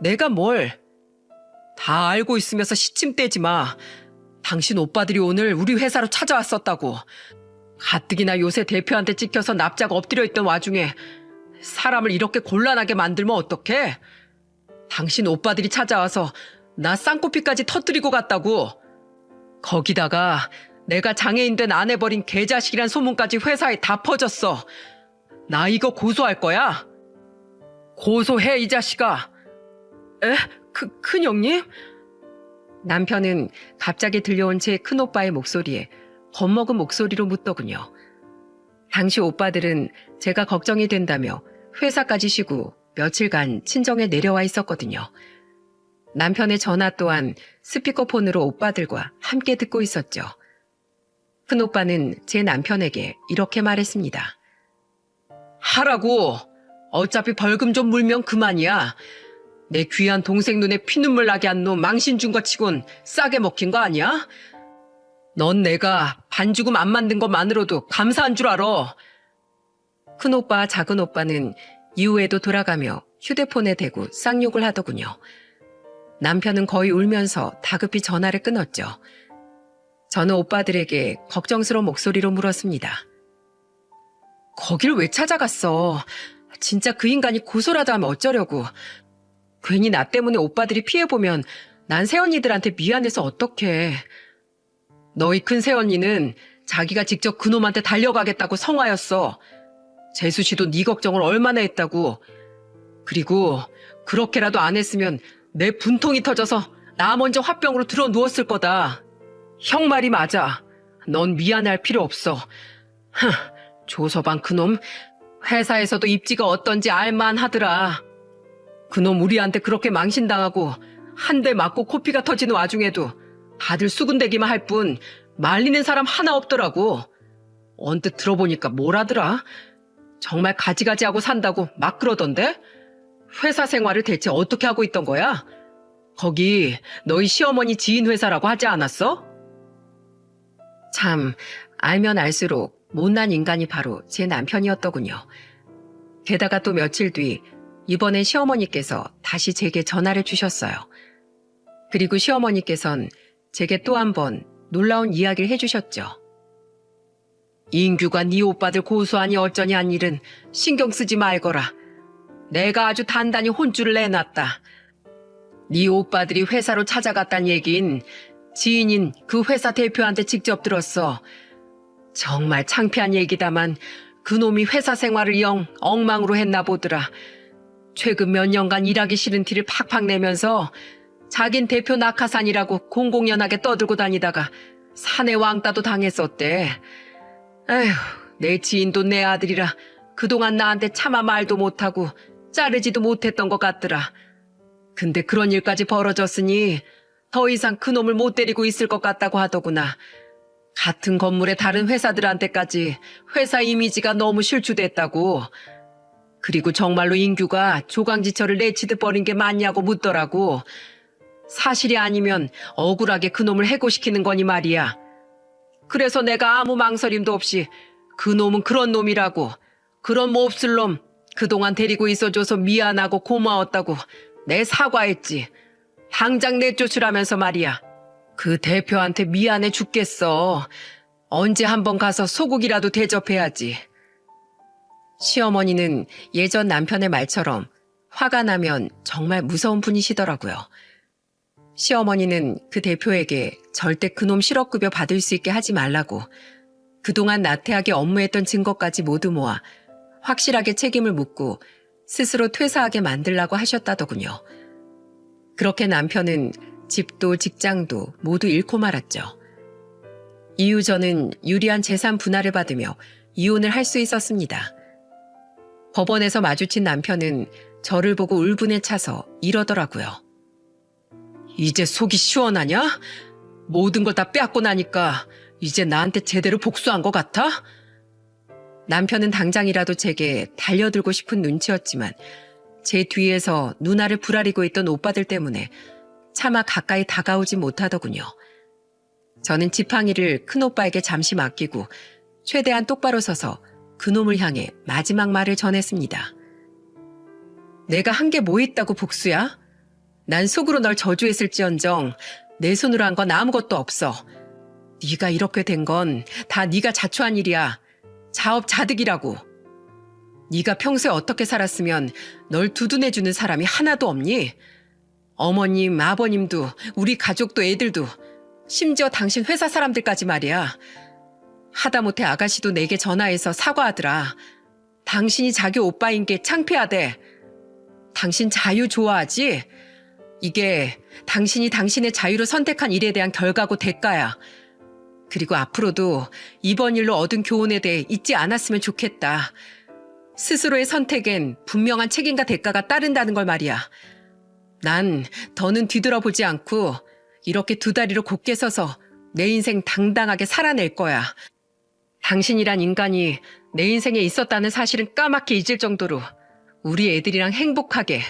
내가 뭘? 다 알고 있으면서 시침 떼지 마. 당신 오빠들이 오늘 우리 회사로 찾아왔었다고. 가뜩이나 요새 대표한테 찍혀서 납작 엎드려 있던 와중에 사람을 이렇게 곤란하게 만들면 어떡해? 당신 오빠들이 찾아와서 나 쌍코피까지 터뜨리고 갔다고. 거기다가 내가 장애인 된 아내 버린 개자식이란 소문까지 회사에 다 퍼졌어. 나 이거 고소할 거야. 고소해 이 자식아. 에? 큰형님? 남편은 갑자기 들려온 제 큰오빠의 목소리에 겁먹은 목소리로 묻더군요. 당시 오빠들은 제가 걱정이 된다며 회사까지 쉬고 며칠간 친정에 내려와 있었거든요. 남편의 전화 또한 스피커폰으로 오빠들과 함께 듣고 있었죠. 큰오빠는 제 남편에게 이렇게 말했습니다. 하라고. 어차피 벌금 좀 물면 그만이야. 내 귀한 동생 눈에 피눈물 나게 한 놈 망신 준 것 치곤 싸게 먹힌 거 아니야? 넌 내가 반죽음 안 만든 것만으로도 감사한 줄 알아. 큰오빠, 작은오빠는 이후에도 돌아가며 휴대폰에 대고 쌍욕을 하더군요. 남편은 거의 울면서 다급히 전화를 끊었죠. 저는 오빠들에게 걱정스러운 목소리로 물었습니다. 거길 왜 찾아갔어? 진짜 그 인간이 고소라도 하면 어쩌려고. 괜히 나 때문에 오빠들이 피해보면 난 새언니들한테 미안해서 어떡해. 너희 큰 새언니는 자기가 직접 그놈한테 달려가겠다고 성화였어. 재수 씨도 네 걱정을 얼마나 했다고. 그리고 그렇게라도 안 했으면 내 분통이 터져서 나 먼저 화병으로 들어 누웠을 거다. 형 말이 맞아. 넌 미안할 필요 없어. 조서방 그놈 회사에서도 입지가 어떤지 알만하더라. 그놈 우리한테 그렇게 망신당하고 한 대 맞고 코피가 터지는 와중에도 다들 수군대기만 할 뿐 말리는 사람 하나 없더라고. 언뜻 들어보니까 뭐라더라. 정말 가지가지하고 산다고 막 그러던데? 회사 생활을 대체 어떻게 하고 있던 거야? 거기 너희 시어머니 지인 회사라고 하지 않았어? 참, 알면 알수록 못난 인간이 바로 제 남편이었더군요. 게다가 또 며칠 뒤 이번엔 시어머니께서 다시 제게 전화를 주셨어요. 그리고 시어머니께선 제게 또 한 번 놀라운 이야기를 해주셨죠. 인규가 네 오빠들 고소하니 어쩌니 한 일은 신경 쓰지 말거라. 내가 아주 단단히 혼쭐을 내놨다. 네 오빠들이 회사로 찾아갔단 얘긴 지인인 그 회사 대표한테 직접 들었어. 정말 창피한 얘기다만 그놈이 회사 생활을 영 엉망으로 했나 보더라. 최근 몇 년간 일하기 싫은 티를 팍팍 내면서 자긴 대표 낙하산이라고 공공연하게 떠들고 다니다가 사내 왕따도 당했었대. 에휴, 내 지인도 내 아들이라 그동안 나한테 차마 말도 못하고 자르지도 못했던 것 같더라. 근데 그런 일까지 벌어졌으니 더 이상 그놈을 못 데리고 있을 것 같다고 하더구나. 같은 건물의 다른 회사들한테까지 회사 이미지가 너무 실추됐다고. 그리고 정말로 인규가 조강지처를 내치듯 버린 게 맞냐고 묻더라고. 사실이 아니면 억울하게 그놈을 해고시키는 거니 말이야. 그래서 내가 아무 망설임도 없이 그놈은 그런 놈이라고, 그런 몹쓸 놈 그동안 데리고 있어줘서 미안하고 고마웠다고 내 사과했지. 당장 내쫓으라면서 말이야. 그 대표한테 미안해 죽겠어. 언제 한번 가서 소고기라도 대접해야지. 시어머니는 예전 남편의 말처럼 화가 나면 정말 무서운 분이시더라고요. 시어머니는 그 대표에게 절대 그놈 실업급여 받을 수 있게 하지 말라고 그동안 나태하게 업무했던 증거까지 모두 모아 확실하게 책임을 묻고 스스로 퇴사하게 만들라고 하셨다더군요. 그렇게 남편은 집도 직장도 모두 잃고 말았죠. 이후 저는 유리한 재산 분할을 받으며 이혼을 할 수 있었습니다. 법원에서 마주친 남편은 저를 보고 울분에 차서 이러더라고요. 이제 속이 시원하냐? 모든 걸 다 빼앗고 나니까 이제 나한테 제대로 복수한 것 같아? 남편은 당장이라도 제게 달려들고 싶은 눈치였지만 제 뒤에서 누나를 부라리고 있던 오빠들 때문에 차마 가까이 다가오지 못하더군요. 저는 지팡이를 큰오빠에게 잠시 맡기고 최대한 똑바로 서서 그놈을 향해 마지막 말을 전했습니다. 내가 한 게 뭐 있다고 복수야? 난 속으로 널 저주했을지언정 내 손으로 한 건 아무것도 없어. 네가 이렇게 된 건 다 네가 자초한 일이야. 자업자득이라고. 네가 평소에 어떻게 살았으면 널 두둔해주는 사람이 하나도 없니? 어머님, 아버님도, 우리 가족도 애들도, 심지어 당신 회사 사람들까지 말이야. 하다못해 아가씨도 내게 전화해서 사과하더라. 당신이 자기 오빠인 게 창피하대. 당신 자유 좋아하지? 이게 당신이 당신의 자유로 선택한 일에 대한 결과고 대가야. 그리고 앞으로도 이번 일로 얻은 교훈에 대해 잊지 않았으면 좋겠다. 스스로의 선택엔 분명한 책임과 대가가 따른다는 걸 말이야. 난 더는 뒤돌아보지 않고 이렇게 두 다리로 곧게 서서 내 인생 당당하게 살아낼 거야. 당신이란 인간이 내 인생에 있었다는 사실은 까맣게 잊을 정도로 우리 애들이랑 행복하게,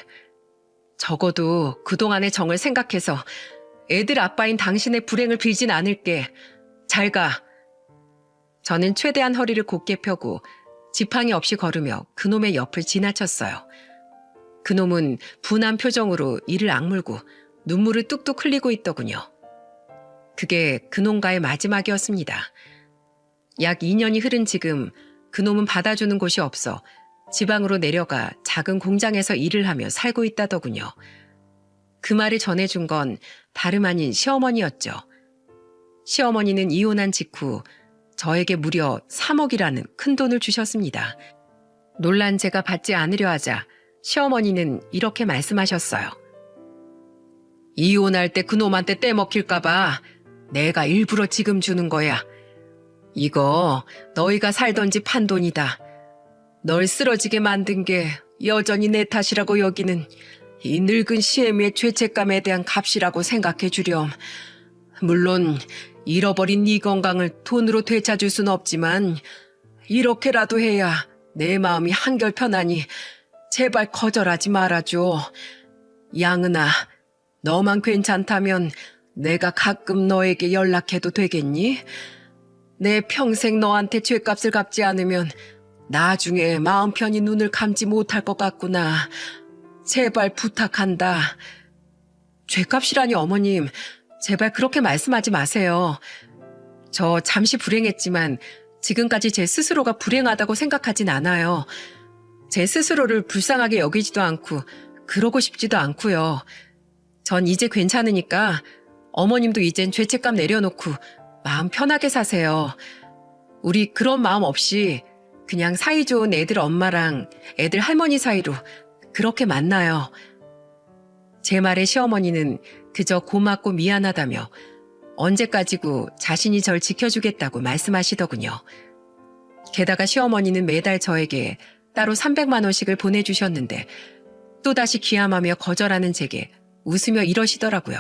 적어도 그동안의 정을 생각해서 애들 아빠인 당신의 불행을 빌진 않을게. 잘 가. 저는 최대한 허리를 곧게 펴고 지팡이 없이 걸으며 그놈의 옆을 지나쳤어요. 그놈은 분한 표정으로 이를 악물고 눈물을 뚝뚝 흘리고 있더군요. 그게 그놈과의 마지막이었습니다. 약 2년이 흐른 지금 그놈은 받아주는 곳이 없어 지방으로 내려가 작은 공장에서 일을 하며 살고 있다더군요. 그 말을 전해준 건 다름 아닌 시어머니였죠. 시어머니는 이혼한 직후 저에게 무려 3억이라는 큰 돈을 주셨습니다. 놀란 제가 받지 않으려 하자 시어머니는 이렇게 말씀하셨어요. 이혼할 때 그놈한테 떼먹힐까봐 내가 일부러 지금 주는 거야. 이거 너희가 살던 집 판돈이다. 널 쓰러지게 만든 게 여전히 내 탓이라고 여기는 이 늙은 시애미의 죄책감에 대한 값이라고 생각해 주렴. 물론 잃어버린 네 건강을 돈으로 되찾을 순 없지만 이렇게라도 해야 내 마음이 한결 편하니 제발 거절하지 말아줘. 양은아, 너만 괜찮다면 내가 가끔 너에게 연락해도 되겠니? 내 평생 너한테 죗값을 갚지 않으면 나중에 마음 편히 눈을 감지 못할 것 같구나. 제발 부탁한다. 죗값이라니 어머님, 제발 그렇게 말씀하지 마세요. 저 잠시 불행했지만 지금까지 제 스스로가 불행하다고 생각하진 않아요. 제 스스로를 불쌍하게 여기지도 않고 그러고 싶지도 않고요. 전 이제 괜찮으니까 어머님도 이젠 죄책감 내려놓고 마음 편하게 사세요. 우리 그런 마음 없이 그냥 사이좋은 애들 엄마랑 애들 할머니 사이로 그렇게 만나요. 제 말에 시어머니는 그저 고맙고 미안하다며 언제까지고 자신이 절 지켜주겠다고 말씀하시더군요. 게다가 시어머니는 매달 저에게 따로 300만 원씩을 보내주셨는데 또다시 기함하며 거절하는 제게 웃으며 이러시더라고요.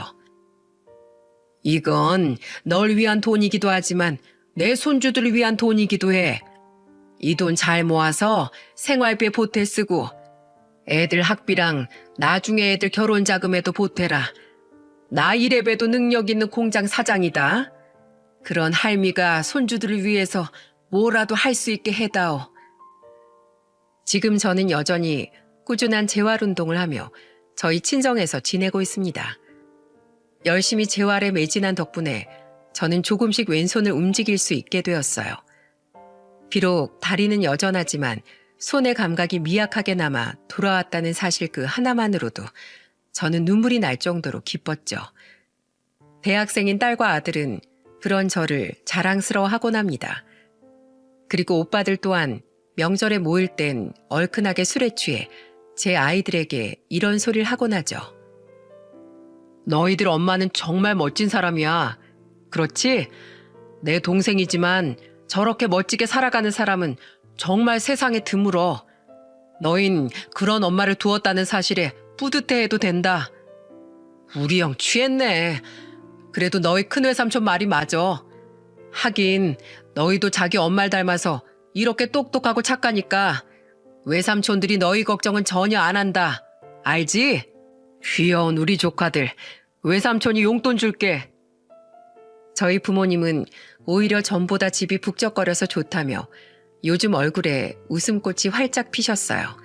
이건 널 위한 돈이기도 하지만 내 손주들을 위한 돈이기도 해. 이 돈 잘 모아서 생활비에 보태 쓰고 애들 학비랑 나중에 애들 결혼 자금에도 보태라. 나 이래봬도 능력 있는 공장 사장이다. 그런 할미가 손주들을 위해서 뭐라도 할 수 있게 해다오. 지금 저는 여전히 꾸준한 재활운동을 하며 저희 친정에서 지내고 있습니다. 열심히 재활에 매진한 덕분에 저는 조금씩 왼손을 움직일 수 있게 되었어요. 비록 다리는 여전하지만 손의 감각이 미약하게 남아 돌아왔다는 사실 그 하나만으로도 저는 눈물이 날 정도로 기뻤죠. 대학생인 딸과 아들은 그런 저를 자랑스러워하곤 합니다. 그리고 오빠들 또한 명절에 모일 땐 얼큰하게 술에 취해 제 아이들에게 이런 소리를 하곤 하죠. 너희들 엄마는 정말 멋진 사람이야. 그렇지? 내 동생이지만 저렇게 멋지게 살아가는 사람은 정말 세상에 드물어. 너흰 그런 엄마를 두었다는 사실에 뿌듯해해도 된다. 우리 형 취했네. 그래도 너희 큰 외삼촌 말이 맞아. 하긴 너희도 자기 엄마를 닮아서 이렇게 똑똑하고 착하니까 외삼촌들이 너희 걱정은 전혀 안 한다. 알지? 귀여운 우리 조카들. 외삼촌이 용돈 줄게. 저희 부모님은 오히려 전보다 집이 북적거려서 좋다며 요즘 얼굴에 웃음꽃이 활짝 피셨어요.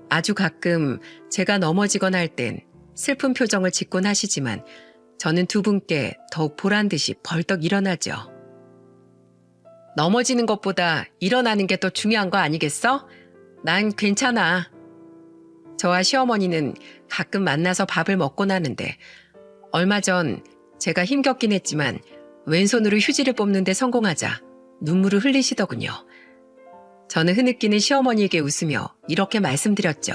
아주 가끔 제가 넘어지거나 할 땐 슬픈 표정을 짓곤 하시지만 저는 두 분께 더욱 보란 듯이 벌떡 일어나죠. 넘어지는 것보다 일어나는 게 더 중요한 거 아니겠어? 난 괜찮아. 저와 시어머니는 가끔 만나서 밥을 먹곤 하는데 얼마 전 제가 힘겹긴 했지만 왼손으로 휴지를 뽑는데 성공하자 눈물을 흘리시더군요. 저는 흐느끼는 시어머니에게 웃으며 이렇게 말씀드렸죠.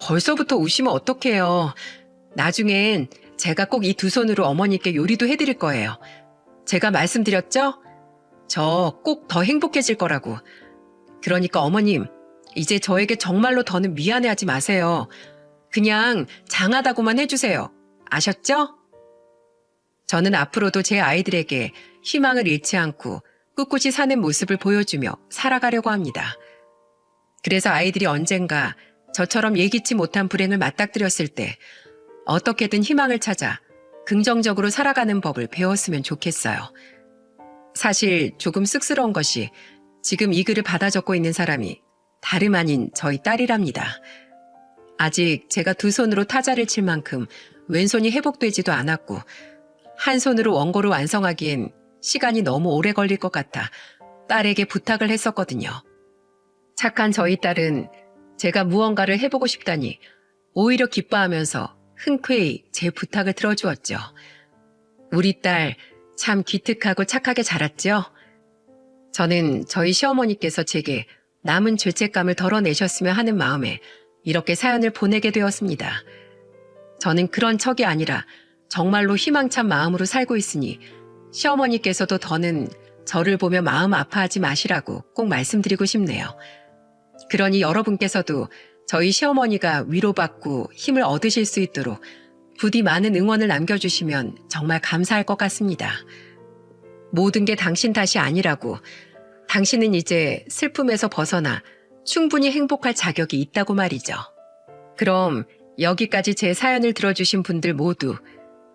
벌써부터 우시면 어떡해요. 나중엔 제가 꼭 이 두 손으로 어머니께 요리도 해드릴 거예요. 제가 말씀드렸죠? 저 꼭 더 행복해질 거라고. 그러니까 어머님, 이제 저에게 정말로 더는 미안해하지 마세요. 그냥 장하다고만 해주세요. 아셨죠? 저는 앞으로도 제 아이들에게 희망을 잃지 않고 꿋꿋이 사는 모습을 보여주며 살아가려고 합니다. 그래서 아이들이 언젠가 저처럼 예기치 못한 불행을 맞닥뜨렸을 때 어떻게든 희망을 찾아 긍정적으로 살아가는 법을 배웠으면 좋겠어요. 사실 조금 쑥스러운 것이 지금 이 글을 받아 적고 있는 사람이 다름 아닌 저희 딸이랍니다. 아직 제가 두 손으로 타자를 칠 만큼 왼손이 회복되지도 않았고 한 손으로 원고를 완성하기엔 시간이 너무 오래 걸릴 것 같아 딸에게 부탁을 했었거든요. 착한 저희 딸은 제가 무언가를 해보고 싶다니 오히려 기뻐하면서 흔쾌히 제 부탁을 들어주었죠. 우리 딸 참 기특하고 착하게 자랐죠? 저는 저희 시어머니께서 제게 남은 죄책감을 덜어내셨으면 하는 마음에 이렇게 사연을 보내게 되었습니다. 저는 그런 척이 아니라 정말로 희망찬 마음으로 살고 있으니 시어머니께서도 더는 저를 보며 마음 아파하지 마시라고 꼭 말씀드리고 싶네요. 그러니 여러분께서도 저희 시어머니가 위로받고 힘을 얻으실 수 있도록 부디 많은 응원을 남겨주시면 정말 감사할 것 같습니다. 모든 게 당신 탓이 아니라고, 당신은 이제 슬픔에서 벗어나 충분히 행복할 자격이 있다고 말이죠. 그럼 여기까지 제 사연을 들어주신 분들 모두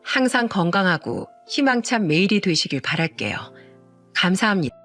항상 건강하고 희망찬 매일이 되시길 바랄게요. 감사합니다.